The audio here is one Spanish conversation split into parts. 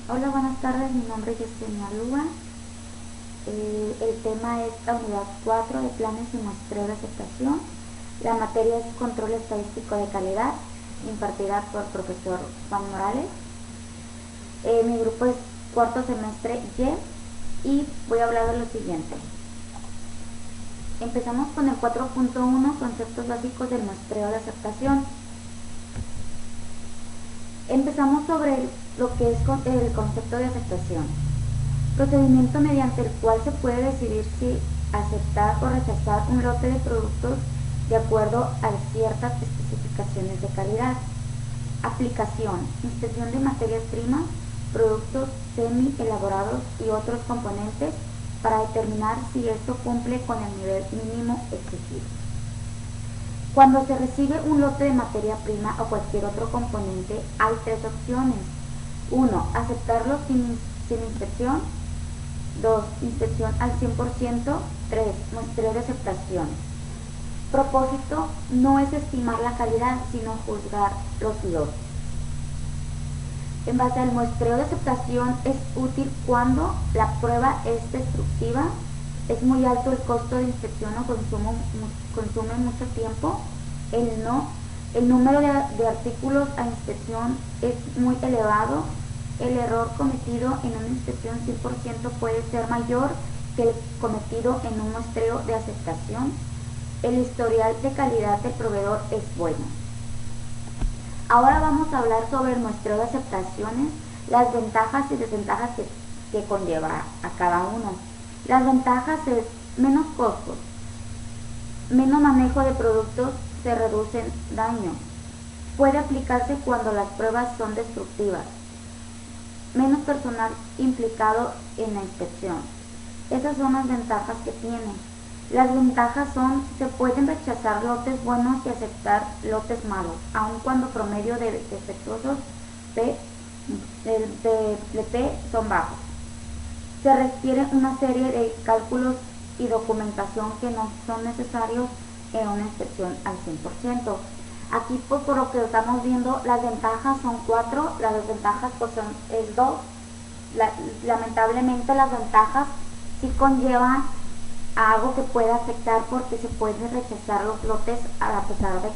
Hola, buenas tardes, mi nombre es Yesenia Lua. El tema es la unidad 4 de planes y muestreo de aceptación. La materia es control estadístico de calidad, impartida por el profesor Juan Morales. Mi grupo es cuarto semestre Y voy a hablar de lo siguiente. Empezamos con el 4.1, conceptos básicos del muestreo de aceptación. Empezamos sobre lo que es el concepto de aceptación. Procedimiento mediante el cual se puede decidir si aceptar o rechazar un lote de productos de acuerdo a ciertas especificaciones de calidad. Aplicación: inspección de materias primas, productos semi elaborados y otros componentes para determinar si esto cumple con el nivel mínimo exigido. Cuando se recibe un lote de materia prima o cualquier otro componente, hay tres opciones. 1. Aceptarlo sin inspección. 2. Inspección al 100%. 3. Muestreo de aceptación. Propósito: no es estimar la calidad, sino juzgar los lotes. En base al muestreo de aceptación es útil cuando la prueba es destructiva, es muy alto el costo de inspección o consume mucho tiempo, el número de artículos a inspección es muy elevado, el error cometido en una inspección 100% puede ser mayor que el cometido en un muestreo de aceptación, el historial de calidad del proveedor es bueno. Ahora vamos a hablar sobre el muestreo de aceptaciones, las ventajas y desventajas que conlleva a cada uno. Las ventajas es menos costos, menos manejo de productos, se reducen daños, puede aplicarse cuando las pruebas son destructivas, menos personal implicado en la inspección. Esas son las ventajas que tiene. Las ventajas son: se pueden rechazar lotes buenos y aceptar lotes malos, aun cuando promedio de defectuosos de P son bajos. Se requiere una serie de cálculos y documentación que no son necesarios en una inspección al 100%. Aquí pues, por lo que estamos viendo, las ventajas son 4, las desventajas pues es 2. Lamentablemente las ventajas sí conllevan a algo que puede afectar, porque se pueden rechazar los lotes a pesar de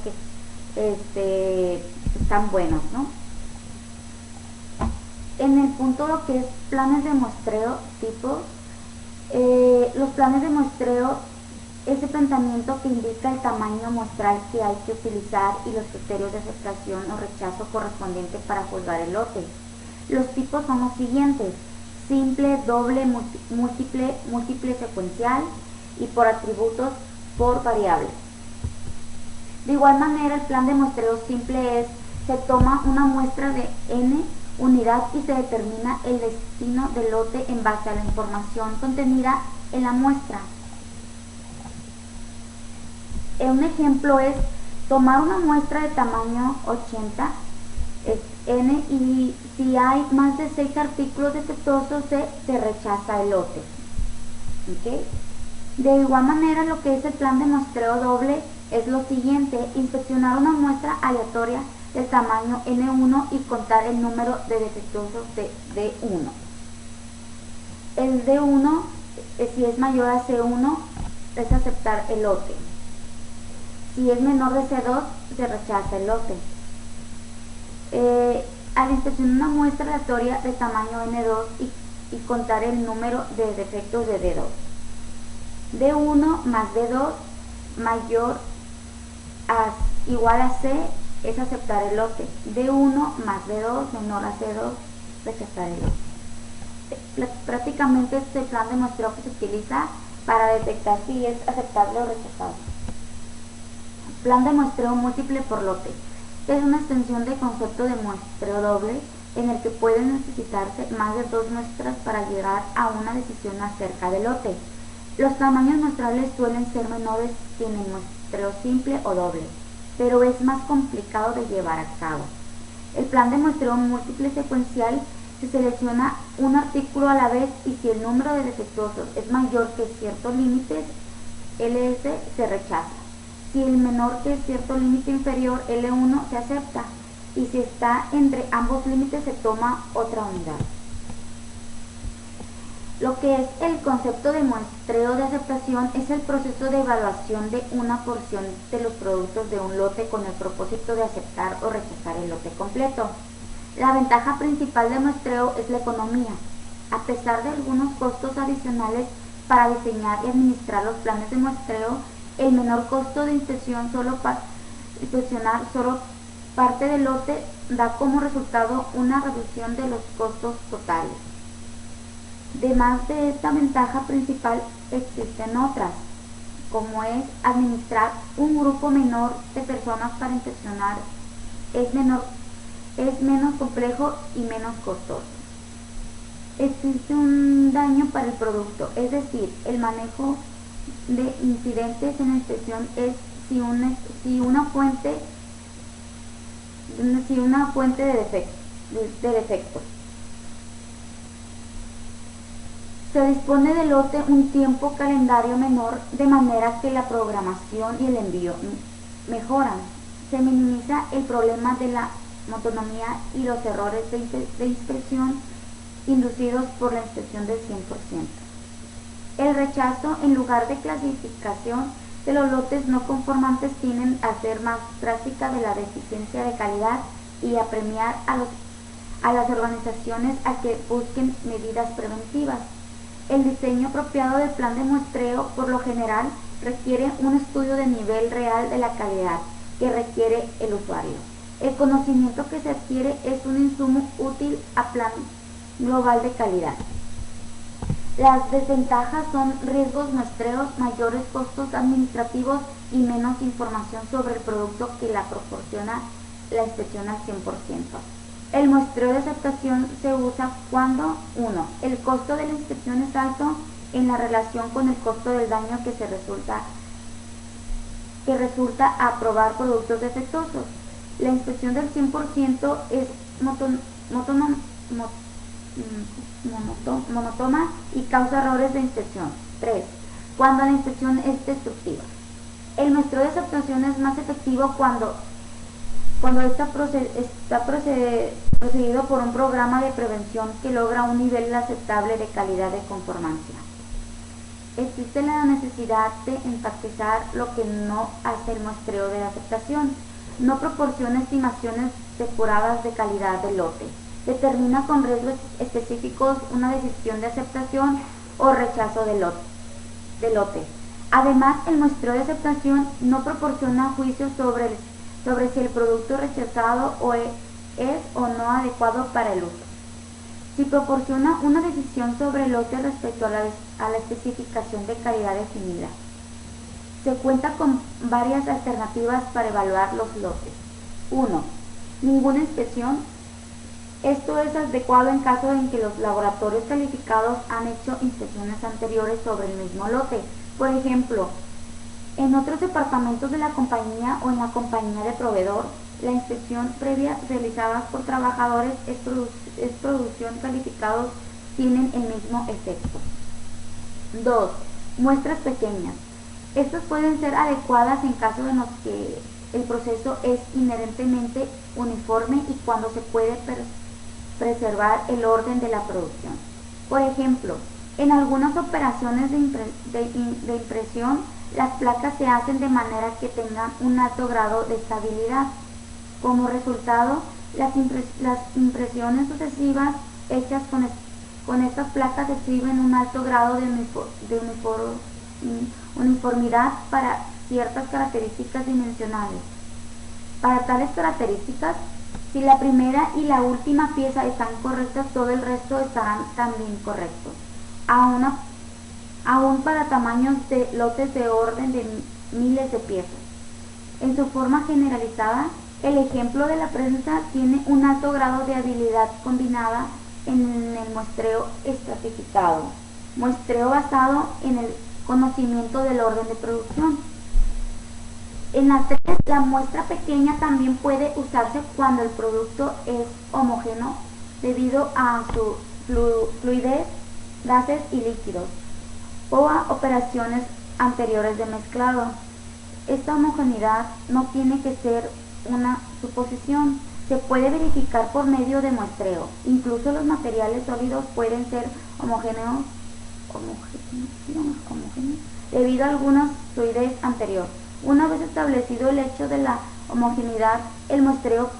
que están buenos, ¿no? En el punto lo que es planes de muestreo tipo, los planes de muestreo es el planteamiento que indica el tamaño muestral que hay que utilizar y los criterios de aceptación o rechazo correspondientes para juzgar el lote. Los tipos son los siguientes: simple, doble, múltiple secuencial y por atributos por variables. De igual manera, el plan de muestreo simple se toma una muestra de n unidad y se determina el destino del lote en base a la información contenida en la muestra. Un ejemplo es tomar una muestra de tamaño 80 n, y si hay más de 6 artículos defectuosos se rechaza el lote. ¿Okay? De igual manera, lo que es el plan de muestreo doble es lo siguiente: inspeccionar una muestra aleatoria del tamaño N1 y contar el número de defectuosos de D1. El D1, si es mayor a C1, es aceptar el lote. Si es menor de C2, se rechaza el lote. Al inspeccionar una muestra aleatoria de tamaño N2 y contar el número de defectos de D2. D1 más D2 mayor igual a C es aceptar el lote. D1 más D2 menor a C2, rechazar el lote. Prácticamente este es el plan de muestreo que se utiliza para detectar si es aceptable o rechazable. Plan de muestreo múltiple por lote. Es una extensión del concepto de muestreo doble, en el que pueden necesitarse más de 2 muestras para llegar a una decisión acerca del lote. Los tamaños muestrales suelen ser menores que en el muestreo simple o doble, pero es más complicado de llevar a cabo. El plan de muestreo múltiple secuencial: se selecciona un artículo a la vez y si el número de defectuosos es mayor que ciertos límites LS, se rechaza. Si el menor que cierto límite inferior L1, se acepta, y si está entre ambos límites se toma otra unidad. Lo que es el concepto de muestreo de aceptación es el proceso de evaluación de una porción de los productos de un lote con el propósito de aceptar o rechazar el lote completo. La ventaja principal de muestreo es la economía. A pesar de algunos costos adicionales para diseñar y administrar los planes de muestreo, el menor costo de inspeccionar solo parte del lote da como resultado una reducción de los costos totales. Además de esta ventaja principal, existen otras, como es administrar un grupo menor de personas para inspeccionar, es menos complejo y menos costoso. Existe un daño para el producto, es decir, el manejo de incidentes en la inspección es si una fuente de defectos. Se dispone del lote un tiempo calendario menor, de manera que la programación y el envío mejoran. Se minimiza el problema de la monotonía y los errores de inspección inducidos por la inspección del 100%. El rechazo en lugar de clasificación de los lotes no conformantes tienden a ser más drástica de la deficiencia de calidad y a premiar a las organizaciones a que busquen medidas preventivas. El diseño apropiado del plan de muestreo por lo general requiere un estudio de nivel real de la calidad que requiere el usuario. El conocimiento que se adquiere es un insumo útil a plan global de calidad. Las desventajas son riesgos muestreos, mayores costos administrativos y menos información sobre el producto que la proporciona la inspección al 100%. El muestreo de aceptación se usa cuando 1. El costo de la inspección es alto en la relación con el costo del daño que resulta a probar productos defectuosos. La inspección del 100% es monótona y causa errores de inspección. 3. Cuando la inspección es destructiva. El muestreo de aceptación es más efectivo cuando está procedido por un programa de prevención que logra un nivel aceptable de calidad de conformancia. Existe la necesidad de enfatizar lo que no hace el muestreo de aceptación. No proporciona estimaciones depuradas de calidad del lote. Determina con riesgos específicos una decisión de aceptación o rechazo del lote. Además, el muestreo de aceptación no proporciona juicios sobre si el producto rechazado es o no adecuado para el uso. Si proporciona una decisión sobre el lote respecto a la especificación de calidad definida. Se cuenta con varias alternativas para evaluar los lotes. 1. Ninguna inspección. Esto es adecuado en caso en que los laboratorios calificados han hecho inspecciones anteriores sobre el mismo lote. Por ejemplo, en otros departamentos de la compañía o en la compañía de proveedor, la inspección previa realizada por trabajadores es producción calificados tienen el mismo efecto. 2. Muestras pequeñas. Estas pueden ser adecuadas en casos en los que el proceso es inherentemente uniforme y cuando se puede preservar el orden de la producción. Por ejemplo, en algunas operaciones de impresión, las placas se hacen de manera que tengan un alto grado de estabilidad. Como resultado, las impresiones sucesivas hechas con estas placas exhiben un alto grado de uniformidad para ciertas características dimensionales. Para tales características, si la primera y la última pieza están correctas, todo el resto estarán también correctos. Aún para tamaños de lotes de orden de miles de piezas. En su forma generalizada, el ejemplo de la prensa tiene un alto grado de habilidad combinada en el muestreo estratificado, muestreo basado en el conocimiento del orden de producción. En la 3, la muestra pequeña también puede usarse cuando el producto es homogéneo debido a su fluidez, gases y líquidos, o a operaciones anteriores de mezclado. Esta homogeneidad no tiene que ser una suposición, se puede verificar por medio de muestreo. Incluso los materiales sólidos pueden ser homogéneos homogéneo debido a alguna fluidez anterior. Una vez establecido el hecho de la homogeneidad, el muestreo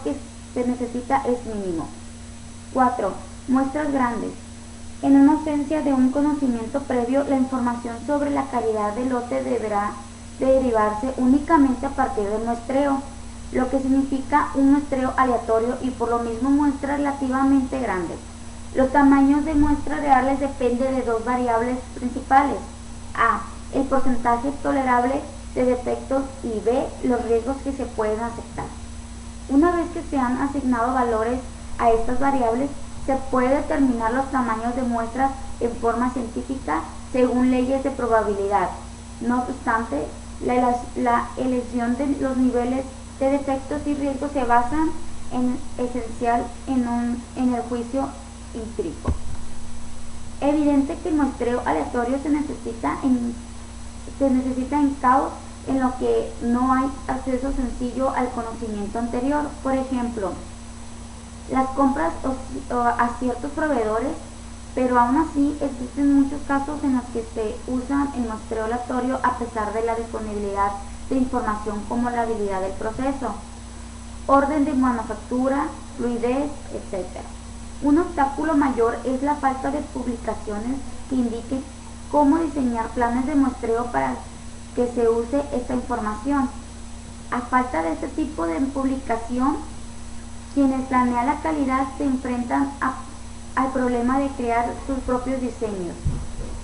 que se necesita es mínimo. 4. Muestras grandes. En una ausencia de un conocimiento previo, la información sobre la calidad del lote deberá derivarse únicamente a partir del muestreo, lo que significa un muestreo aleatorio y por lo mismo muestras relativamente grandes. Los tamaños de muestras reales dependen de dos variables principales: A, el porcentaje tolerable de defectos, y B, los riesgos que se pueden aceptar. Una vez que se han asignado valores a estas variables, se puede determinar los tamaños de muestras en forma científica según leyes de probabilidad. No obstante, la elección de los niveles de defectos y riesgos se basan en esencial en el juicio empírico. Evidente que el muestreo aleatorio se necesita en casos en los que no hay acceso sencillo al conocimiento anterior. Por ejemplo, las compras a ciertos proveedores, pero aún así existen muchos casos en los que se usa el muestreo aleatorio a pesar de la disponibilidad de información como la habilidad del proceso, orden de manufactura, fluidez, etc. Un obstáculo mayor es la falta de publicaciones que indiquen cómo diseñar planes de muestreo para que se use esta información. A falta de este tipo de publicación, quienes planean la calidad se enfrentan al problema de crear sus propios diseños.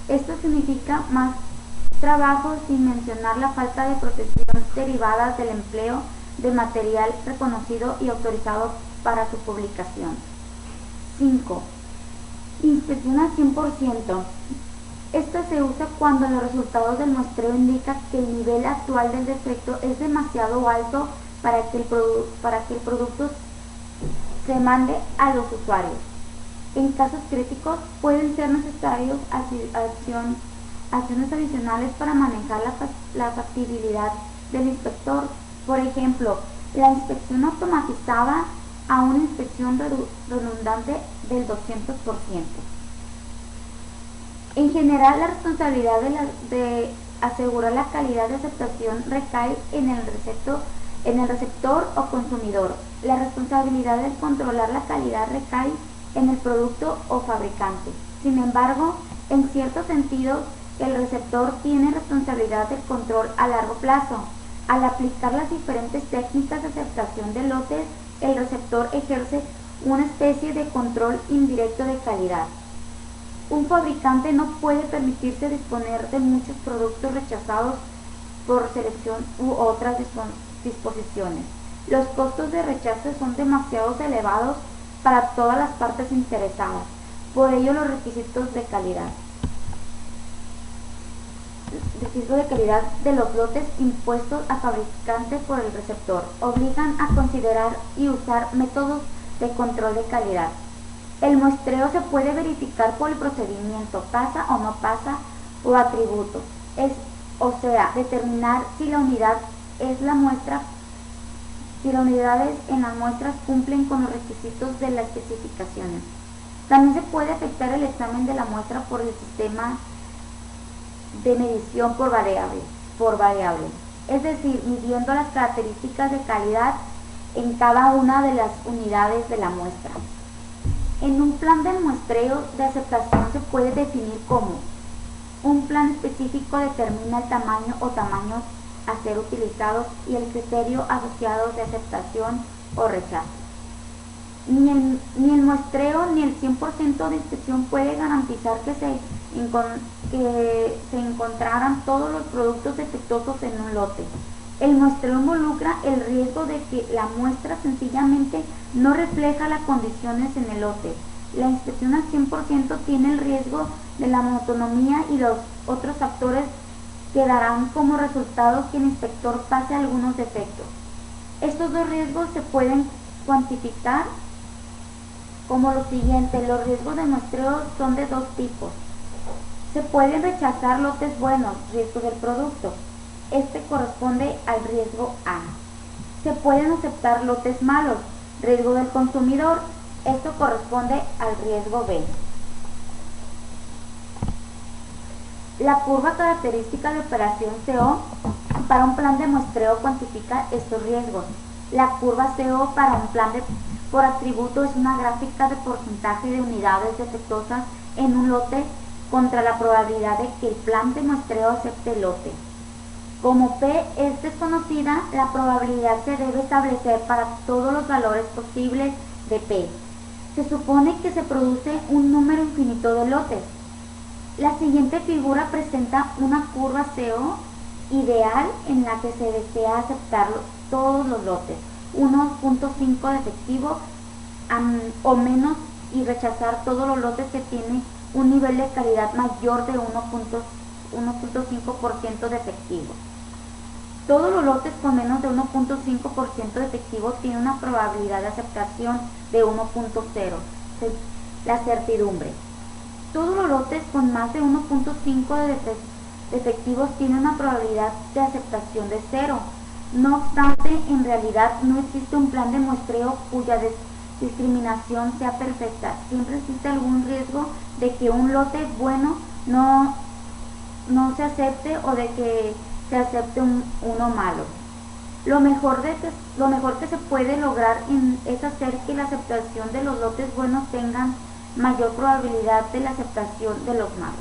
Esto significa más trabajo, sin mencionar la falta de protección derivada del empleo de material reconocido y autorizado para su publicación. 5. Inspección al 100%. Esta se usa cuando los resultados del muestreo indican que el nivel actual del defecto es demasiado alto para que el producto se mande a los usuarios. En casos críticos pueden ser necesarios acciones adicionales para manejar la factibilidad del inspector. Por ejemplo, la inspección automatizada a una inspección redundante del 200%. En general, la responsabilidad de asegurar la calidad de aceptación recae en el receptor o consumidor. La responsabilidad de controlar la calidad recae en el producto o fabricante. Sin embargo, en cierto sentido, el receptor tiene responsabilidad de control a largo plazo. Al aplicar las diferentes técnicas de aceptación de lotes, el receptor ejerce una especie de control indirecto de calidad. Un fabricante no puede permitirse disponer de muchos productos rechazados por selección u otras disposiciones. Los costos de rechazo son demasiado elevados para todas las partes interesadas. Por ello, los requisitos de calidad de los lotes impuestos al fabricante por el receptor obligan a considerar y usar métodos de control de calidad. El muestreo se puede verificar por el procedimiento pasa o no pasa o atributo, o sea, determinar si las unidades en las muestras cumplen con los requisitos de las especificaciones. También se puede efectuar el examen de la muestra por el sistema de medición por variable, es decir, midiendo las características de calidad en cada una de las unidades de la muestra. En un plan de muestreo de aceptación se puede definir como: un plan específico determina el tamaño o tamaños a ser utilizados y el criterio asociado de aceptación o rechazo. Ni el muestreo ni el 100% de inspección puede garantizar que se encontraran todos los productos defectuosos en un lote. El muestreo involucra el riesgo de que la muestra sencillamente no refleja las condiciones en el lote. La inspección al 100% tiene el riesgo de la monotonía y los otros factores que darán como resultado que el inspector pase algunos defectos. Estos dos riesgos se pueden cuantificar como lo siguiente. Los riesgos de muestreo son de dos tipos. Se pueden rechazar lotes buenos, riesgo del producto. Este corresponde al riesgo A. Se pueden aceptar lotes malos, riesgo del consumidor. Esto corresponde al riesgo B. La curva característica de operación CO para un plan de muestreo cuantifica estos riesgos. La curva CO para un plan por atributo es una gráfica de porcentaje de unidades defectuosas en un lote contra la probabilidad de que el plan de muestreo acepte el lote. Como P es desconocida, la probabilidad se debe establecer para todos los valores posibles de P. Se supone que se produce un número infinito de lotes. La siguiente figura presenta una curva CO ideal en la que se desea aceptar todos los lotes, 1.5 de efectivo o menos, y rechazar todos los lotes que tienen un nivel de calidad mayor de 1.5% de efectivo. Todos los lotes con menos de 1.5% de efectivo tienen una probabilidad de aceptación de 1.0, la certidumbre. Todos los lotes con más de 1.5 de efectivos tienen una probabilidad de aceptación de 0. No obstante, en realidad no existe un plan de muestreo cuya discriminación sea perfecta. Siempre existe algún riesgo de que un lote bueno no se acepte o de que se acepte uno malo. Lo mejor que se puede lograr es hacer que la aceptación de los lotes buenos tengan mayor probabilidad de la aceptación de los malos.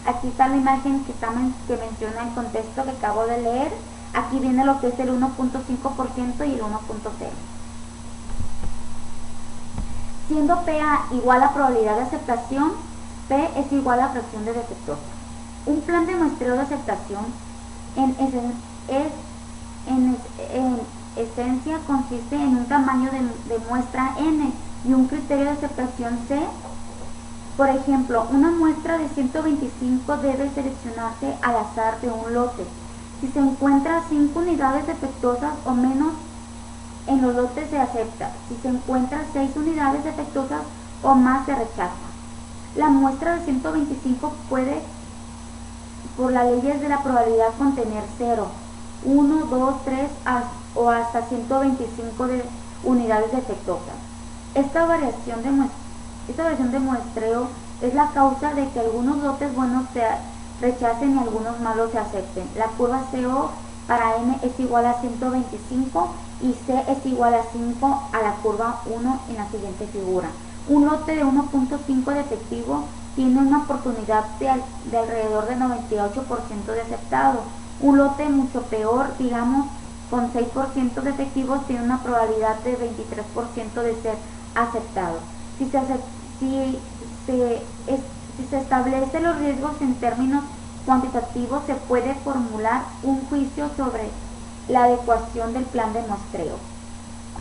Aquí está la imagen que menciona el contexto que acabo de leer. Aquí viene lo que es el 1.5% y el 1.0. Siendo PA igual a probabilidad de aceptación, P es igual a fracción de defectuosa. Un plan de muestreo de aceptación en esencia consiste en un tamaño de muestra N y un criterio de aceptación C. Por ejemplo, una muestra de 125 debe seleccionarse al azar de un lote. Si se encuentra 5 unidades defectuosas o menos en los lotes se acepta. Si se encuentran 6 unidades defectuosas o más se rechaza. La muestra de 125 puede, por las leyes de la probabilidad, contener 0, 1, 2, 3 o hasta 125 unidades defectuosas. Esta variación de muestreo es la causa de que algunos lotes buenos se rechacen y algunos malos se acepten. La curva CO para N es igual a 125 y C es igual a 5 a la curva 1 en la siguiente figura. Un lote de 1.5 de efectivo tiene una oportunidad de alrededor de 98% de aceptado. Un lote mucho peor, digamos con 6% de efectivos, tiene una probabilidad de 23% de ser aceptado. Si se establecen los riesgos en términos cuantitativos, se puede formular un juicio sobre la adecuación del plan de muestreo.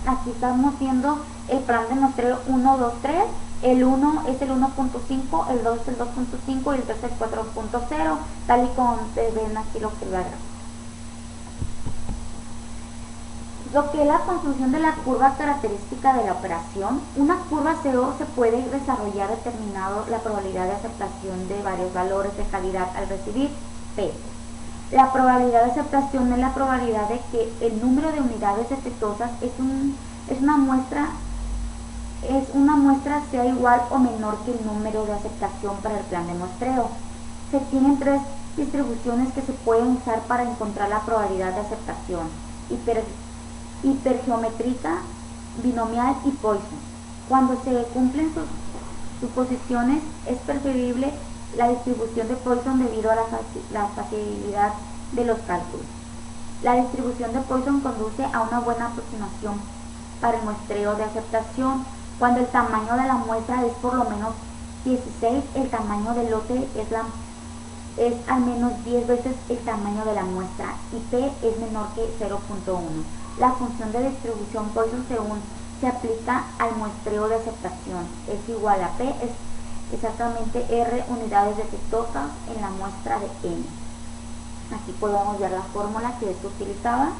Aquí estamos viendo el plan de muestreo 1, 2, 3. El 1 es el 1.5, el 2 es el 2.5 y el 3 es el 4.0, tal y como ustedes ven aquí lo que lo haga. Lo que es la construcción de la curva característica de la operación. Una curva CO se puede desarrollar determinando la probabilidad de aceptación de varios valores de calidad al recibir P. La probabilidad de aceptación es la probabilidad de que el número de unidades defectuosas es una muestra sea igual o menor que el número de aceptación para el plan de muestreo. Se tienen 3 distribuciones que se pueden usar para encontrar la probabilidad de aceptación: hipergeométrica, binomial y Poisson. Cuando se cumplen sus suposiciones, es preferible la distribución de Poisson debido a la facilidad de los cálculos. La distribución de Poisson conduce a una buena aproximación para el muestreo de aceptación. Cuando el tamaño de la muestra es por lo menos 16, el tamaño del lote es al menos 10 veces el tamaño de la muestra y P es menor que 0.1. La función de distribución Poisson se aplica al muestreo de aceptación. Es igual a P, es exactamente R unidades defectuosas en la muestra de N. Aquí podemos ver la fórmula que se utilizaba.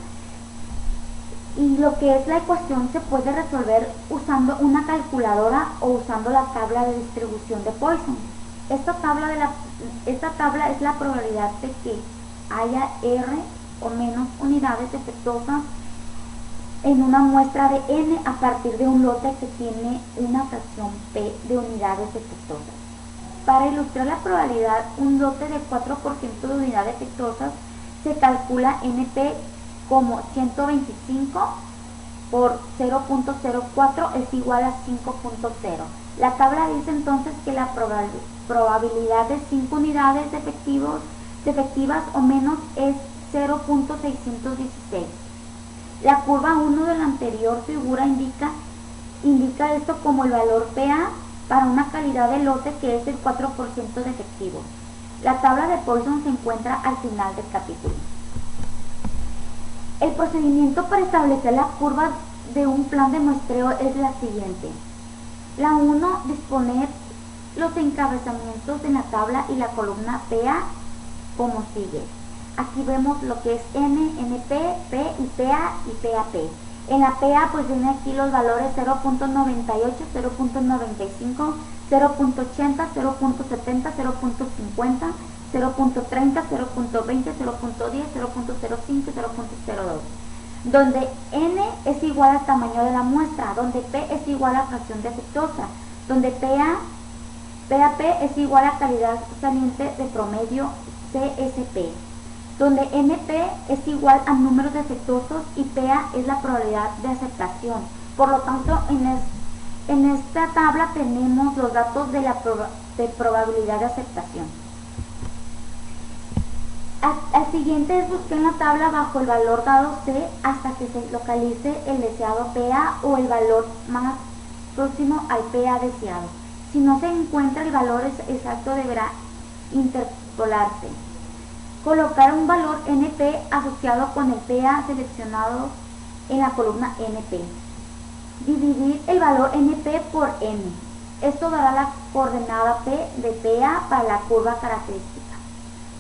Y lo que es la ecuación se puede resolver usando una calculadora o usando la tabla de distribución de Poisson. Esta tabla es la probabilidad de que haya R o menos unidades defectuosas en una muestra de N a partir de un lote que tiene una fracción P de unidades defectuosas. Para ilustrar la probabilidad, un lote de 4% de unidades defectuosas se calcula NP como 125 por 0.04 es igual a 5.0. La tabla dice entonces que la probabilidad de 5 unidades defectivas o menos es 0.616. La curva 1 de la anterior figura indica esto como el valor PA para una calidad de lote que es el 4% de efectivo. La tabla de Poisson se encuentra al final del capítulo. El procedimiento para establecer la curva de un plan de muestreo es la siguiente. La 1, disponer los encabezamientos en la tabla y la columna PA como sigue. Aquí vemos lo que es N, NP, P y PA y PAP. En la PA pues viene aquí los valores 0.98, 0.95, 0.80, 0.70, 0.50, 0.30, 0.20, 0.10, 0.05, 0.02, donde N es igual al tamaño de la muestra, donde P es igual a fracción defectuosa, donde PAP es igual a calidad saliente de promedio CSP, donde NP es igual a números defectuosos y PA es la probabilidad de aceptación. Por lo tanto, en esta tabla tenemos los datos de la probabilidad de aceptación. Al siguiente es buscar en la tabla bajo el valor dado C hasta que se localice el deseado PA o el valor más próximo al PA deseado. Si no se encuentra el valor exacto, deberá interpolarse. Colocar un valor NP asociado con el PA seleccionado en la columna NP. Dividir el valor NP por N. Esto dará la coordenada P de PA para la curva característica.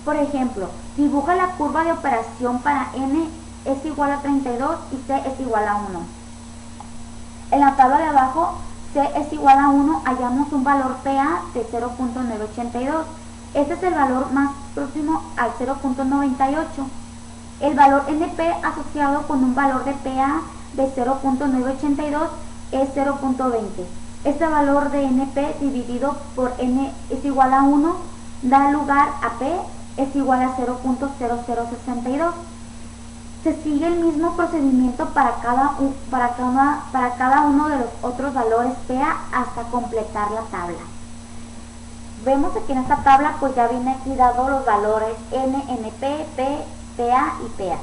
Por ejemplo, dibuja la curva de operación para N es igual a 32 y C es igual a 1. En la tabla de abajo, C es igual a 1, hallamos un valor PA de 0.982. Este es el valor más próximo al 0.98. El valor NP asociado con un valor de PA de 0.982 es 0.20. Este valor de NP dividido por N es igual a 1 da lugar a P es igual a 0.0062. Se sigue el mismo procedimiento para cada uno de los otros valores PA hasta completar la tabla. Vemos aquí en esta tabla pues ya viene aquí dado los valores N, NP, P, PA y PAP.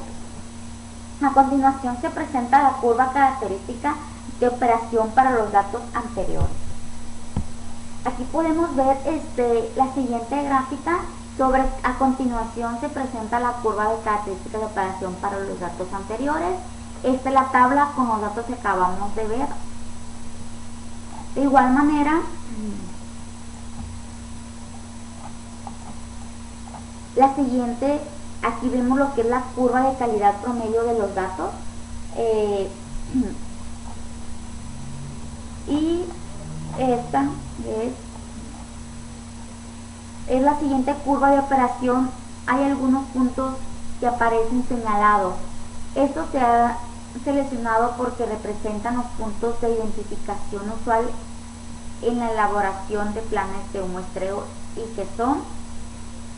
A continuación se presenta la curva característica de operación para los datos anteriores. Aquí podemos ver la siguiente gráfica. A continuación se presenta la curva de características de operación para los datos anteriores. Esta es la tabla con los datos que acabamos de ver. De igual manera, la siguiente, aquí vemos lo que es la curva de calidad promedio de los datos. Y esta es la siguiente curva de operación. Hay algunos puntos que aparecen señalados. Esto se ha seleccionado porque representan los puntos de identificación usual en la elaboración de planes de muestreo y que son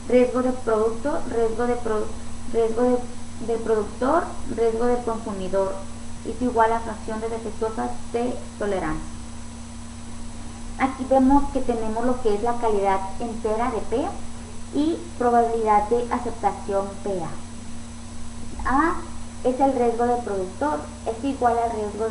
riesgo de producto, riesgo del productor, riesgo del consumidor, es igual a fracción de defectuosas de tolerancia. Aquí vemos que tenemos lo que es la calidad entera de P y probabilidad de aceptación PA. A es el riesgo del productor, es igual al riesgo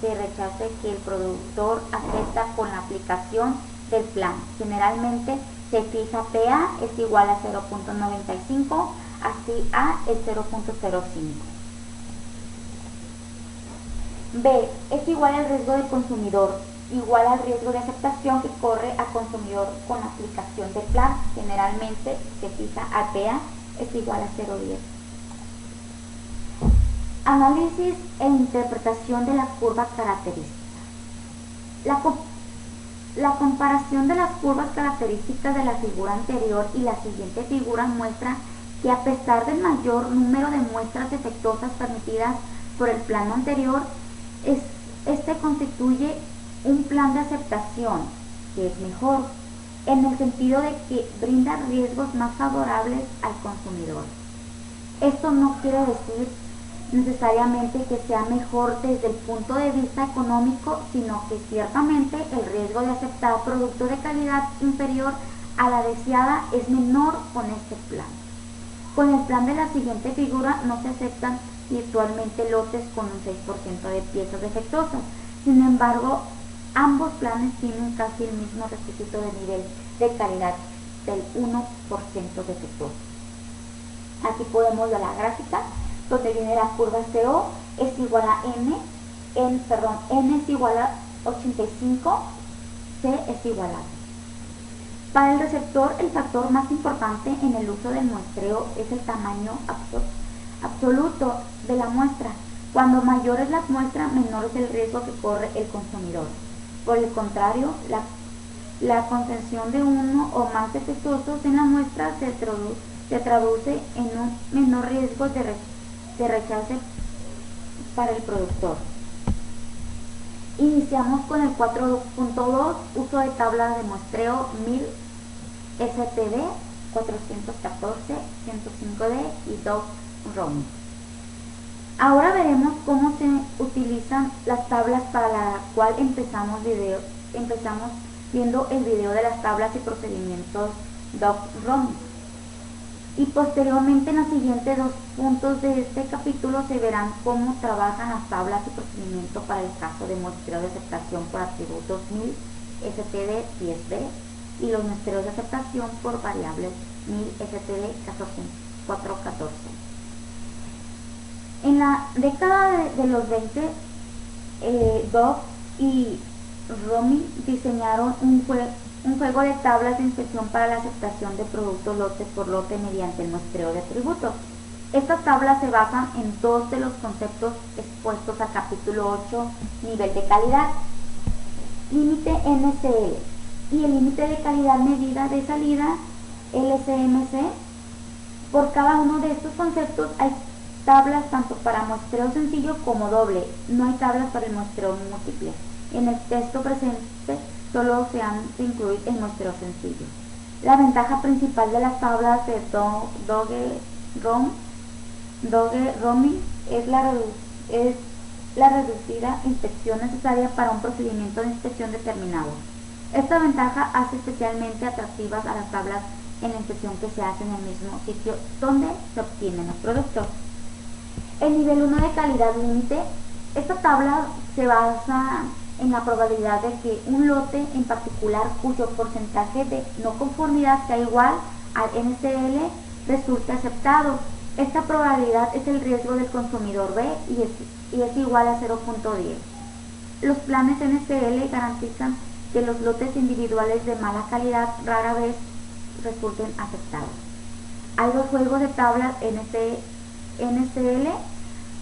de rechazo que el productor acepta con la aplicación del plan. Generalmente se fija PA es igual a 0.95, así A es 0.05. B es igual al riesgo del consumidor, igual al riesgo de aceptación que corre al consumidor con la aplicación del plan. Generalmente se fija a PA es igual a 0.10. Análisis e interpretación de la curva característica. La comparación de las curvas características de la figura anterior y la siguiente figura muestra que a pesar del mayor número de muestras defectuosas permitidas por el plano anterior, este constituye un plan de aceptación que es mejor. en el sentido de que brinda riesgos más favorables al consumidor. Esto no quiere decir necesariamente que sea mejor desde el punto de vista económico, sino que ciertamente el riesgo de aceptar productos de calidad inferior a la deseada es menor con este plan. Con el plan de la siguiente figura no se aceptan virtualmente lotes con un 6% de piezas defectuosas. Sin embargo, ambos planes tienen casi el mismo requisito de nivel de calidad del 1% defectuoso. Aquí podemos ver la gráfica donde viene la curva CO es igual a N es igual a 85, C es igual a B. Para el receptor, el factor más importante en el uso del muestreo es el tamaño absoluto de la muestra. Cuando mayor es la muestra, menor es el riesgo que corre el consumidor. Por el contrario, la contención de uno o más defectuosos en la muestra se traduce en un menor riesgo de rechazo para el productor. Iniciamos con el 4.2, uso de tabla de muestreo 1000 STD, 414, 105D y Dodge ROM. Ahora veremos cómo se utilizan las tablas, para la cual empezamos viendo el video de las tablas y procedimientos Dodge ROM. Y posteriormente en los siguientes 2 puntos de este capítulo se verán cómo trabajan las tablas y procedimientos para el caso de muestreo de aceptación por atributos 1000 STD 10B y los muestreos de aceptación por variables 1000 STD 414. En la década de los 20, Dodge y Romy diseñaron un juego de tablas de inspección para la aceptación de productos lote por lote mediante el muestreo de atributos. Estas tablas se basan en 2 de los conceptos expuestos al capítulo 8, nivel de calidad, límite NCL y el límite de calidad medida de salida LCMC. Por cada uno de estos conceptos hay tablas tanto para muestreo sencillo como doble, no hay tablas para el muestreo múltiple. En el texto presente solo se han de incluir el muestreo sencillo. La ventaja principal de las tablas de Dodge ROMY es la reducida inspección necesaria para un procedimiento de inspección determinado. Esta ventaja hace especialmente atractivas a las tablas en la inspección que se hace en el mismo sitio donde se obtienen los productos. El nivel 1 de calidad límite. Esta tabla se basa en la probabilidad de que un lote en particular cuyo porcentaje de no conformidad sea igual al NCL resulte aceptado. Esta probabilidad es el riesgo del consumidor B y es igual a 0.10. Los planes NCL garantizan que los lotes individuales de mala calidad rara vez resulten aceptados. Hay 2 juegos de tablas NCL,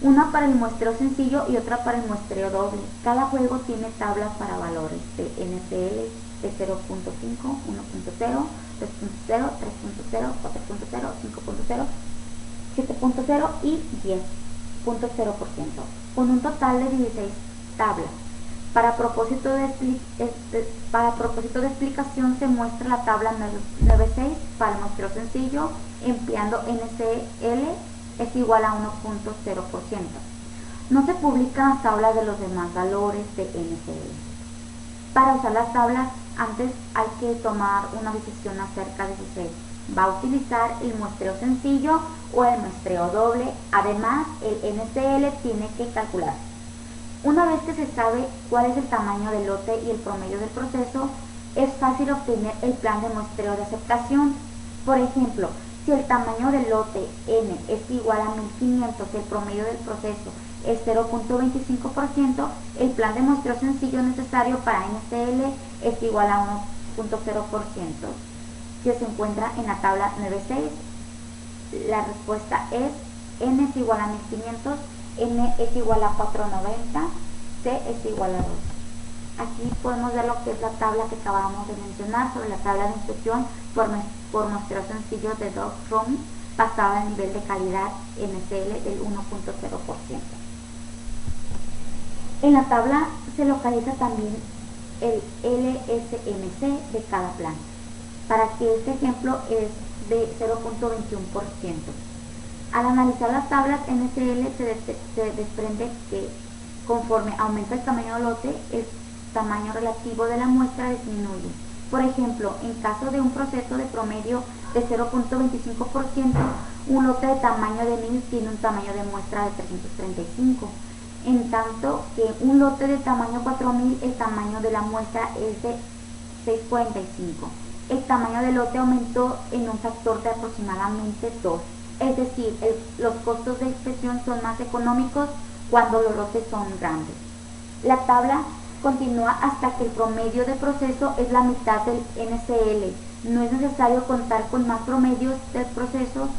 una para el muestreo sencillo y otra para el muestreo doble. Cada juego tiene tablas para valores de NCL de 0.5, 1.0, 2.0, 3.0, 4.0, 5.0, 7.0 y 10.0%, con un total de 16 tablas. Para propósito de explicación se muestra la tabla 9.6 para el muestreo sencillo, empleando NCL es igual a 1.0%. No se publican las tablas de los demás valores de NCL. Para usar las tablas, antes hay que tomar una decisión acerca de si se va a utilizar el muestreo sencillo o el muestreo doble. Además, el NCL tiene que calcular. Una vez que se sabe cuál es el tamaño del lote y el promedio del proceso, es fácil obtener el plan de muestreo de aceptación. Por ejemplo, si el tamaño del lote N es igual a 1500 y el promedio del proceso es 0.25%, el plan de muestreo sencillo necesario para NCL es igual a 1.0%, que se encuentra en la tabla 9.6. La respuesta es N es igual a 1500, N es igual a 490, C es igual a 2. Aquí podemos ver lo que es la tabla que acabamos de mencionar sobre la tabla de inspección por muestreo sencillo de Dodge ROMY basada en nivel de calidad NCL del 1.0%. En la tabla se localiza también el LSMC de cada plan. para que este ejemplo es de 0.21%. Al analizar las tablas NSL se desprende que conforme aumenta el tamaño del lote, el tamaño relativo de la muestra disminuye. Por ejemplo, en caso de un proceso de promedio de 0.25%, un lote de tamaño de 1000 tiene un tamaño de muestra de 335. En tanto que un lote de tamaño 4000, el tamaño de la muestra es de 645. El tamaño del lote aumentó en un factor de aproximadamente 2. Es decir, los costos de inspección son más económicos cuando los lotes son grandes. La tabla continúa hasta que el promedio de proceso es la mitad del NSL. No es necesario contar con más promedios de procesos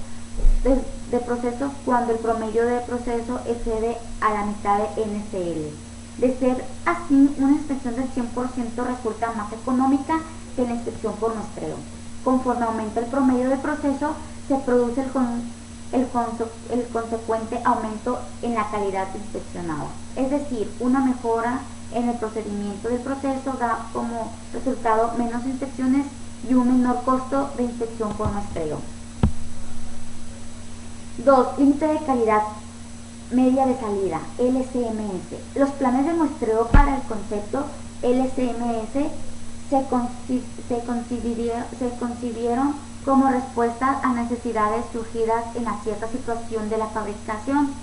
cuando el promedio de proceso excede a la mitad de NSL. De ser así, una inspección del 100% resulta más económica que la inspección por muestreo. Conforme aumenta el promedio de proceso, se produce el consecuente aumento en la calidad inspeccionada. Es decir, una mejora en el procedimiento del proceso da como resultado menos inspecciones y un menor costo de inspección por muestreo. 2. Límite de calidad media de salida, LCMS. Los planes de muestreo para el concepto LCMS se concibieron como respuesta a necesidades surgidas en la cierta situación de la fabricación.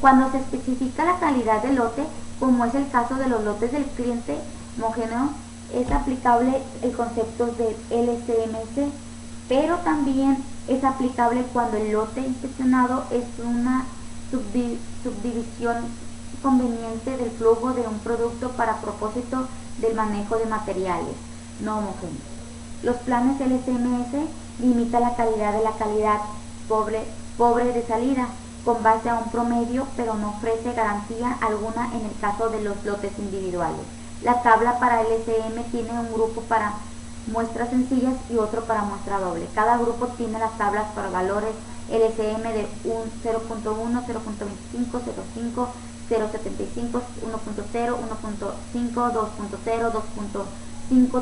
Cuando se especifica la calidad del lote, como es el caso de los lotes del cliente homogéneo, es aplicable el concepto de LCMS, pero también es aplicable cuando el lote inspeccionado es una subdivisión conveniente del flujo de un producto para propósito del manejo de materiales no homogéneos. Los planes LCMS limitan la calidad de la calidad pobre de salida con base a un promedio, pero no ofrece garantía alguna en el caso de los lotes individuales. La tabla para LCM tiene un grupo para muestras sencillas y otro para muestra doble. Cada grupo tiene las tablas para valores LCM de 0.1, 0.25, 0.5, 0.75, 1.0, 1.5, 2.0, 2.5, 3.0,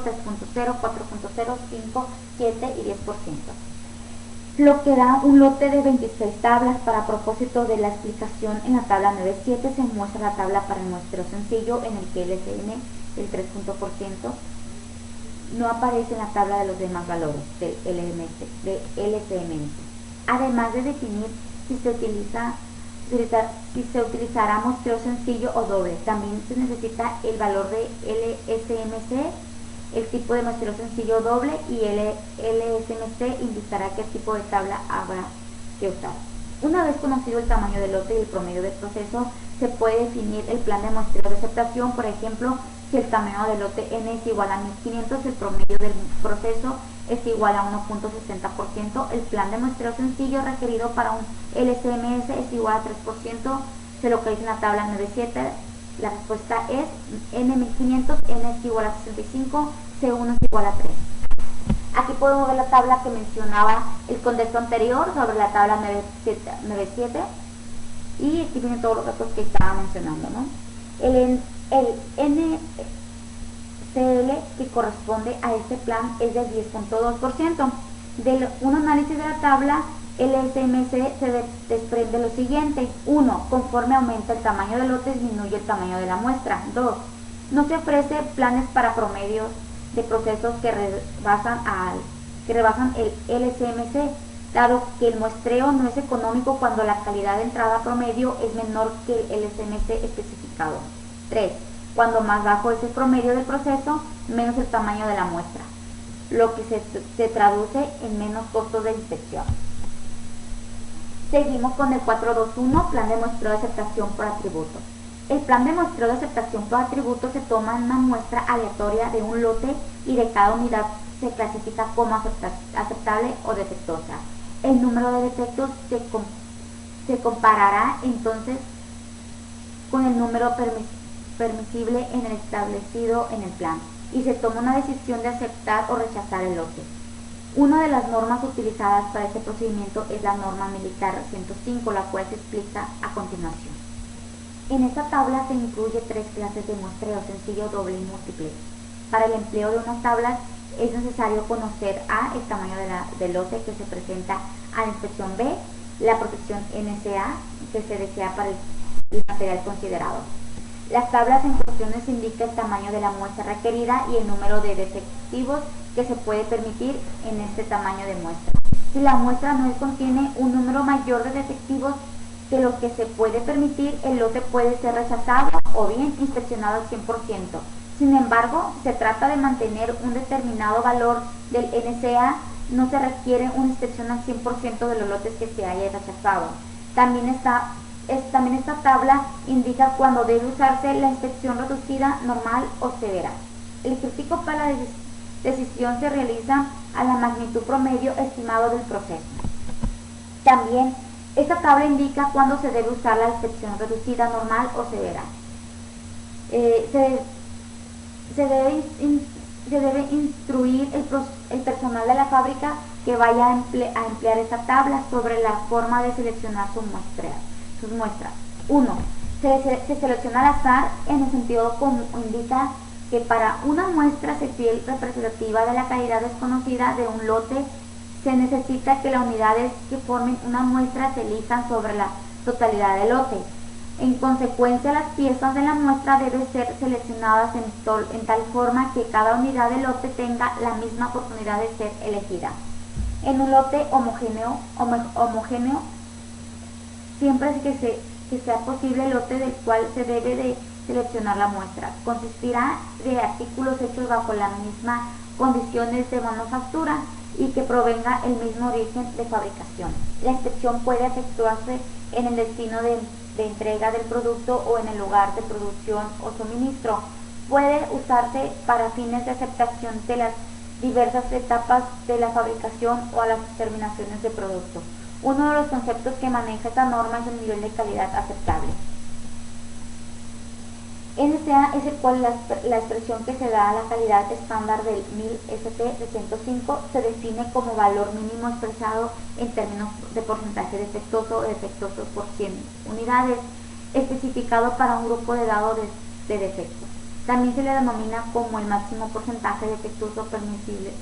4.0, 5, 7 y 10%. Lo que da un lote de 26 tablas. Para propósito de la explicación, en la tabla 9.7 se muestra la tabla para el muestreo sencillo en el que LCM, el 3% no aparece en la tabla de los demás valores del LCMS. Además de definir si se utilizará muestreo sencillo o doble, también se necesita el valor de LSMC, el tipo de muestreo sencillo o doble, y el LSMC indicará qué tipo de tabla habrá que usar. Una vez conocido el tamaño del lote y el promedio del proceso, se puede definir el plan de muestreo de aceptación. Por ejemplo, si el tamaño del lote N es igual a 1500, el promedio del proceso es igual a 1.60%, el plan de muestreo sencillo requerido para un LCMS es igual a 3%, se localiza en la tabla 9.7, la respuesta es N 1500, N es igual a 65, C1 es igual a 3. Aquí podemos ver la tabla que mencionaba el contexto anterior sobre la tabla 9.7 y aquí vienen todos los datos que estaba mencionando, ¿no? El NCL que corresponde a este plan es del 10.2%. De un análisis de la tabla, el SMC se desprende lo siguiente. 1. Conforme aumenta el tamaño del lote, disminuye el tamaño de la muestra. 2. No se ofrece planes para promedios de procesos que rebasan el LCMC, dado que el muestreo no es económico cuando la calidad de entrada promedio es menor que el LCMC especificado. 3. Cuando más bajo es el promedio del proceso, menos el tamaño de la muestra, lo que se traduce en menos costos de inspección. Seguimos con el 421, plan de muestreo de aceptación por atributos. El plan de muestreo de aceptación por atributos se toma en una muestra aleatoria de un lote y de cada unidad se clasifica como aceptable o defectuosa. El número de defectos se comparará entonces con el número permisible en el establecido en el plan y se toma una decisión de aceptar o rechazar el lote. Una de las normas utilizadas para este procedimiento es la norma militar 105, la cual se explica a continuación. En esta tabla se incluye 3 clases de muestreo: sencillo, doble y múltiple. Para el empleo de unas tablas es necesario conocer A, el tamaño del lote que se presenta a la inspección, B, la protección NSA que se desea para el material considerado. Las tablas en cuestiones indican el tamaño de la muestra requerida y el número de defectivos que se puede permitir en este tamaño de muestra. Si la muestra no contiene un número mayor de defectivos que lo que se puede permitir, el lote puede ser rechazado o bien inspeccionado al 100%. Sin embargo, se trata de mantener un determinado valor del NSA, no se requiere una inspección al 100% de los lotes que se haya rechazado. También esta tabla indica cuándo debe usarse la inspección reducida, normal o severa. El crítico para la decisión se realiza a la magnitud promedio estimado del proceso. También esta tabla indica cuándo se debe usar la inspección reducida, normal o severa. Se debe instruir el personal de la fábrica que vaya a emplear esta tabla sobre la forma de seleccionar sus muestras. 1. Se selecciona al azar en el sentido como indica que para una muestra fiel representativa de la calidad desconocida de un lote se necesita que las unidades que formen una muestra se elijan sobre la totalidad del lote. En consecuencia, las piezas de la muestra deben ser seleccionadas en tal forma que cada unidad del lote tenga la misma oportunidad de ser elegida. En un lote homogéneo siempre que sea posible el lote del cual se debe de seleccionar la muestra. Consistirá de artículos hechos bajo las mismas condiciones de manufactura y que provenga el mismo origen de fabricación. La inspección puede efectuarse en el destino de entrega del producto o en el lugar de producción o suministro. Puede usarse para fines de aceptación de las diversas etapas de la fabricación o a las terminaciones de producto. Uno de los conceptos que maneja esta norma es el nivel de calidad aceptable. NSA es el cual la expresión que se da a la calidad estándar del 1000 ST-305 se define como valor mínimo expresado en términos de porcentaje defectuoso o defectuoso por 100 unidades, especificado para un grupo de dado de defectos. También se le denomina como el máximo porcentaje defectuoso permisible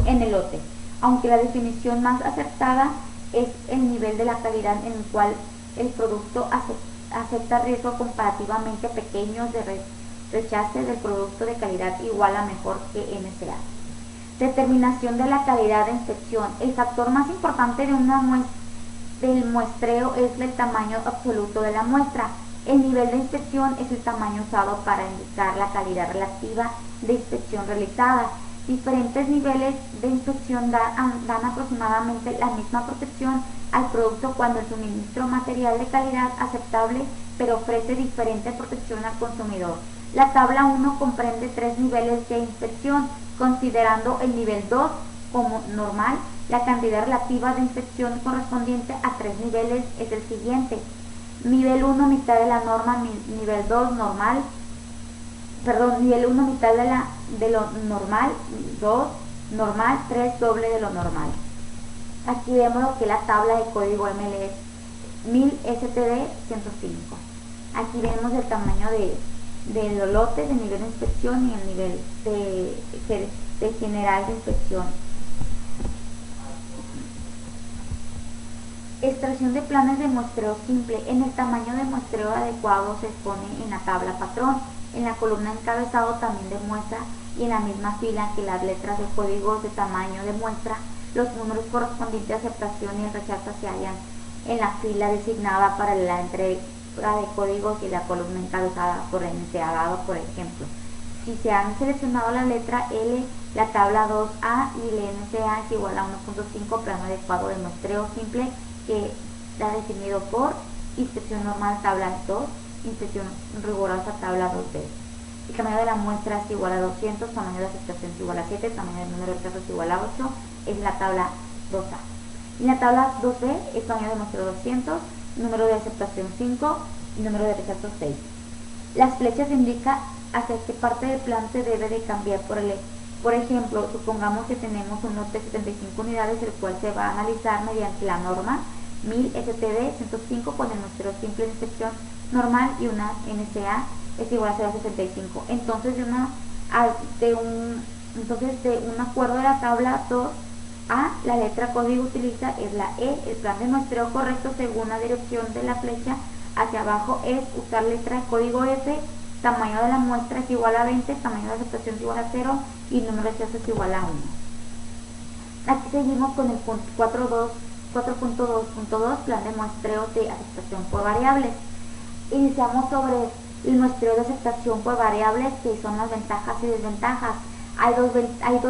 en el lote, aunque la definición más acertada es el nivel de la calidad en el cual el producto acepta riesgos comparativamente pequeños de rechace del producto de calidad igual a mejor que NSA. Determinación de la calidad de inspección. El factor más importante del muestreo es el tamaño absoluto de la muestra. El nivel de inspección es el tamaño usado para indicar la calidad relativa de inspección realizada. Diferentes niveles de inspección dan aproximadamente la misma protección al producto cuando el suministro material de calidad aceptable, pero ofrece diferente protección al consumidor. La tabla 1 comprende 3 niveles de inspección, considerando el nivel 2 como normal. La cantidad relativa de inspección correspondiente a 3 niveles es el siguiente: nivel 1 mitad de la norma, nivel 2 normal, nivel 1 mitad de lo normal, 2 normal, 3 doble de lo normal. Aquí vemos lo que es la tabla de código MLS 1000 STD 105. Aquí vemos el tamaño de los lotes, el nivel de inspección y el nivel de general de inspección. Extracción de planes de muestreo simple. En el tamaño de muestreo adecuado se expone en la tabla patrón, en la columna encabezado también de muestra y en la misma fila que las letras de códigos de tamaño de muestra. Los números correspondientes a aceptación y el rechazo se hallan en la fila designada para la entrega de códigos y la columna encabezada por NSA dado, por ejemplo. Si se han seleccionado la letra L, la tabla 2A y el NSA es igual a 1.5 plano adecuado de muestreo simple que está definido por inspección normal tabla 2, inspección rigurosa tabla 2B. El tamaño de la muestra es igual a 200, tamaño de aceptación es igual a 7, tamaño del número de rechazos es igual a 8, es la tabla 2A. Y la tabla 2B es tamaño de muestra 200, número de aceptación 5 y número de rechazo 6. Las flechas indican hacia qué parte del plan se debe de cambiar por ejemplo, supongamos que tenemos un lote de 75 unidades, el cual se va a analizar mediante la norma 1000 STD 105 con el muestreo simple de inspección normal y una NSA es igual a 0.65. Entonces de un Entonces, de un acuerdo de la tabla 2A, la letra código utiliza es la E. El plan de muestreo correcto según la dirección de la flecha hacia abajo es usar letra de código F, tamaño de la muestra es igual a 20, tamaño de aceptación es igual a 0 y número de rechazo es igual a 1. Aquí seguimos con el punto 4.2.2, plan de muestreo de aceptación por variables. Iniciamos sobre el muestreo de aceptación por variables, que son las ventajas y desventajas. Hay dos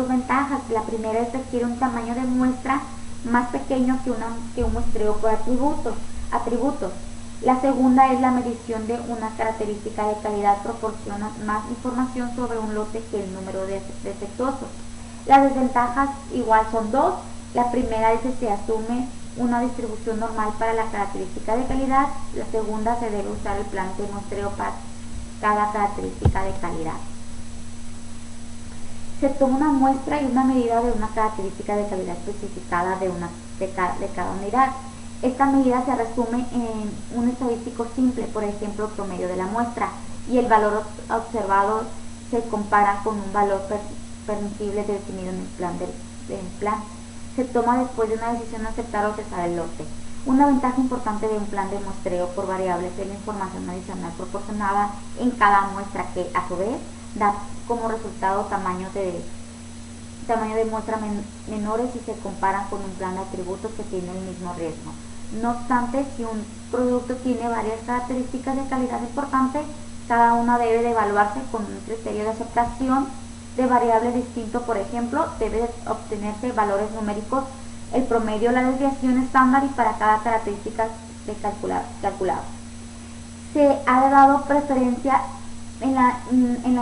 ventajas. La primera es que requiere un tamaño de muestra más pequeño que un muestreo por atributos. La segunda es la medición de una característica de calidad proporciona más información sobre un lote que el número de defectuosos. Las desventajas igual son dos. La primera es que se asume una distribución normal para la característica de calidad. La segunda, se debe usar el plan de muestreo para cada característica de calidad. Se toma una muestra y una medida de una característica de calidad especificada de cada unidad. Esta medida se resume en un estadístico simple, por ejemplo, promedio de la muestra, y el valor observado se compara con un valor permisible definido en el plan. Se toma después de una decisión de aceptar o cesar el lote. Una ventaja importante de un plan de muestreo por variables es la información adicional proporcionada en cada muestra, que a su vez da como resultado tamaño de muestra menores si se comparan con un plan de atributos que tiene el mismo riesgo. No obstante, si un producto tiene varias características de calidad importantes, cada una debe de evaluarse con un criterio de aceptación de variables distinto. Por ejemplo, debe obtenerse valores numéricos, el promedio, la desviación estándar y para cada característica calculada. Se ha dado preferencia en la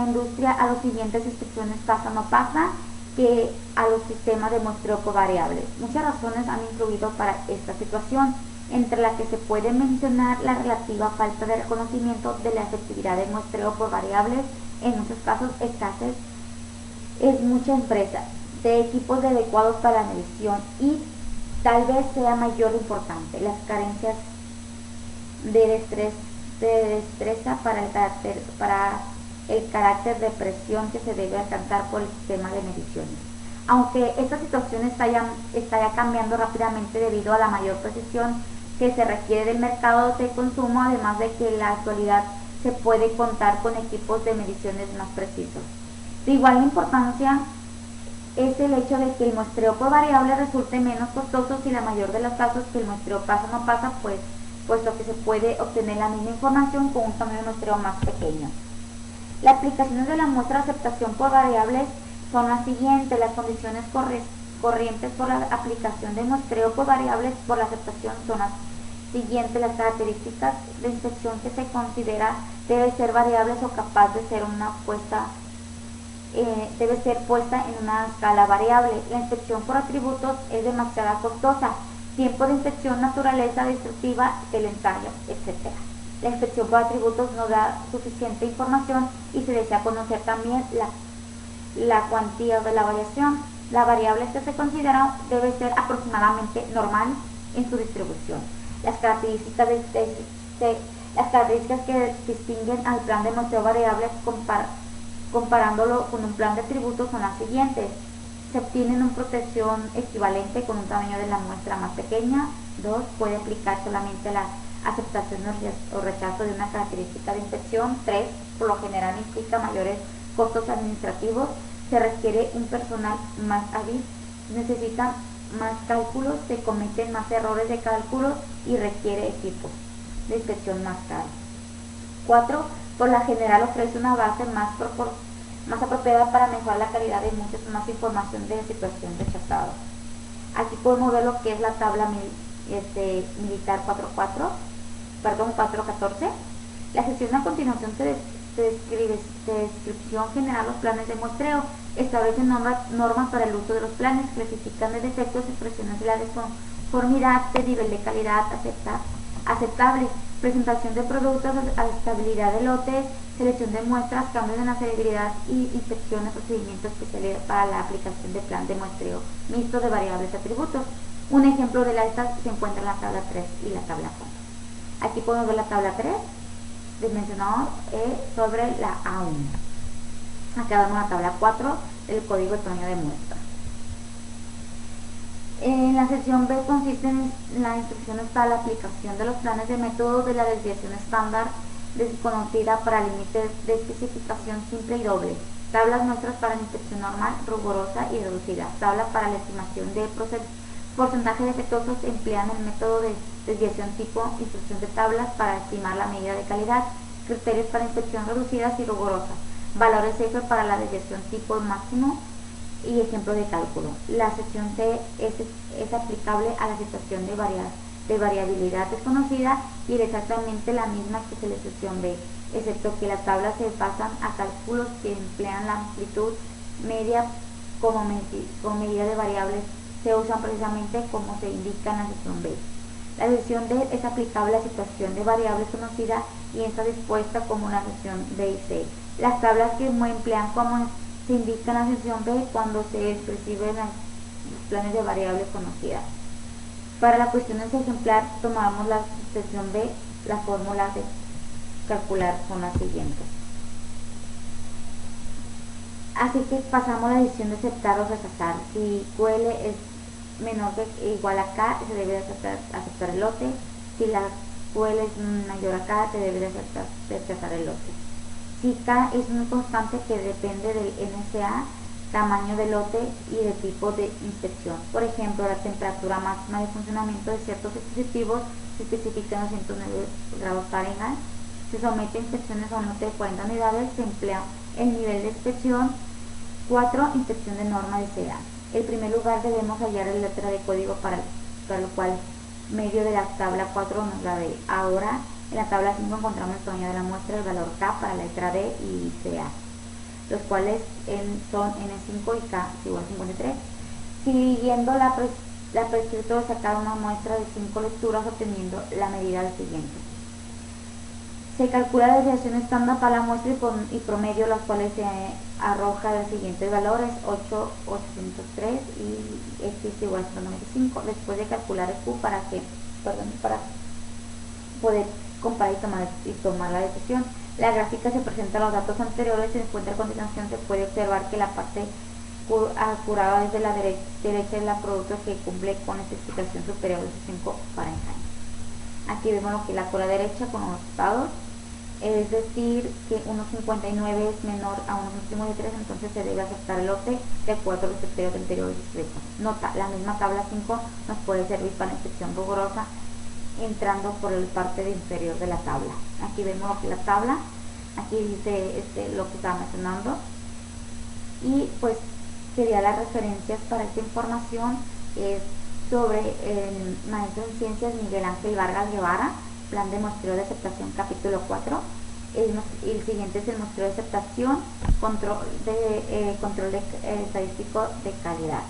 industria a los siguientes instrucciones pasa no pasa que a los sistemas de muestreo por variables. Muchas razones han influido para esta situación, entre las que se puede mencionar la relativa falta de reconocimiento de la efectividad de muestreo por variables, en muchos casos escasez en muchas empresas de equipos adecuados para la medición, y tal vez sea mayor importante las carencias de destreza para el carácter de presión que se debe alcanzar por el sistema de mediciones. Aunque esta situación está ya cambiando rápidamente debido a la mayor precisión que se requiere del mercado de consumo, además de que en la actualidad se puede contar con equipos de mediciones más precisos. De igual importancia es el hecho de que el muestreo por variable resulte menos costoso si la mayor de los casos que el muestreo pasa no pasa, puesto que se puede obtener la misma información con un tamaño de muestreo más pequeño. Las aplicaciones de la muestra de aceptación por variables son las siguientes. Las condiciones corrientes por la aplicación de muestreo por variables por la aceptación son las siguientes. Las características de inspección que se considera debe ser variables o capaz de ser debe ser puesta en una escala variable. La inspección por atributos es demasiado costosa. Tiempo de inspección, naturaleza destructiva del ensayo, etc. La inspección por atributos no da suficiente información y se desea conocer también la cuantía de la variación. La variable que se considera debe ser aproximadamente normal en su distribución. Las características que distinguen al plan de muestreo variable comparándolo con un plan de atributos son las siguientes. Se obtiene una protección equivalente con un tamaño de la muestra más pequeña. 2. Puede aplicar solamente la aceptación o rechazo de una característica de inspección. 3. Por lo general implica mayores costos administrativos. Se requiere un personal más hábil. Necesita más cálculos. Se cometen más errores de cálculo y requiere equipos de inspección más caros. 4. Por lo general ofrece una base más apropiada para mejorar la calidad de mucha más información de situación rechazada. Aquí podemos ver lo que es la tabla militar 4.14. La sección a continuación se descripción general los planes de muestreo. Establece normas para el uso de los planes, clasifican de defectos, expresiones de la desconformidad, de nivel de calidad aceptable, presentación de productos, estabilidad de lotes, selección de muestras, cambios en la seriedad y inspección de procedimientos especiales para la aplicación de plan de muestreo mixto de variables y atributos. Un ejemplo de estas se encuentra en la tabla 3 y la tabla 4. Aquí podemos ver la tabla 3, dimensionado sobre la A1. Acá vemos la tabla 4, el código de tamaño de muestra. En la sección B consiste en la instrucciones para la aplicación de los planes de método de la desviación estándar desconocida para límites de especificación simple y doble, tablas muestras para la inspección normal, rigurosa y reducida, tablas para la estimación de porcentaje defectuosos, emplean el método de desviación tipo instrucción de tablas para estimar la medida de calidad, criterios para inspección reducidas y rigurosas, valores F para la desviación tipo máximo y ejemplo de cálculo. La sección C es aplicable a la situación de variabilidad desconocida y es exactamente la misma que la sección B, excepto que las tablas se basan a cálculos que emplean la amplitud media como medida de variables, se usan precisamente como se indica en la sección B. La sección D es aplicable a la situación de variables conocida y está dispuesta como la sección B y C. Las tablas que emplean como se indica en la sección B cuando se prescriben los planes de variables conocidas. Para la cuestión de ejemplar, tomamos la sección B, las fórmulas de calcular son las siguientes. Así que pasamos a la decisión de aceptar o rechazar. Si QL es menor que igual a K, se debe de aceptar el lote. Si la QL es mayor a K, se debe de rechazar el lote. Si K es una constante que depende del NSA, tamaño de lote y de tipo de inspección. Por ejemplo, la temperatura máxima de funcionamiento de ciertos dispositivos se especifica en 209 grados Fahrenheit. Se somete a inspecciones a un lote de 40 unidades, se emplea el nivel de inspección 4, inspección de norma de CA. En primer lugar debemos hallar la letra de código para lo cual medio de la tabla 4 nos da D. Ahora en la tabla 5 encontramos el tamaño de la muestra, el valor K para la letra D y CA, los cuales son N5 y K es igual a 53. Siguiendo la prescripción de sacar una muestra de 5 lecturas obteniendo la medida del siguiente. Se calcula la desviación estándar para la muestra y promedio, las cuales se arroja los siguientes valores: 803 y X igual a 195, después de calcular el Q para poder comparar y tomar la decisión. La gráfica se presenta los datos anteriores, se encuentra a continuación, se puede observar que la parte curada desde la derecha es la producto que cumple con especificación superior de 5 Fahrenheit. Aquí vemos lo que es la curva derecha con los estados, es decir que 1.59 es menor a 1.53, entonces se debe aceptar el lote de acuerdo a los criterios anteriores descritos. Nota, la misma tabla 5 nos puede servir para la inspección rigurosa entrando por la parte de inferior de la tabla. Aquí vemos lo que es la tabla, aquí dice lo que estaba mencionando, y pues sería las referencias para esta información es sobre el maestro en ciencias Miguel Ángel Vargas Guevara, plan de muestreo de aceptación capítulo 4. El siguiente es el muestreo de aceptación, control estadístico de calidad.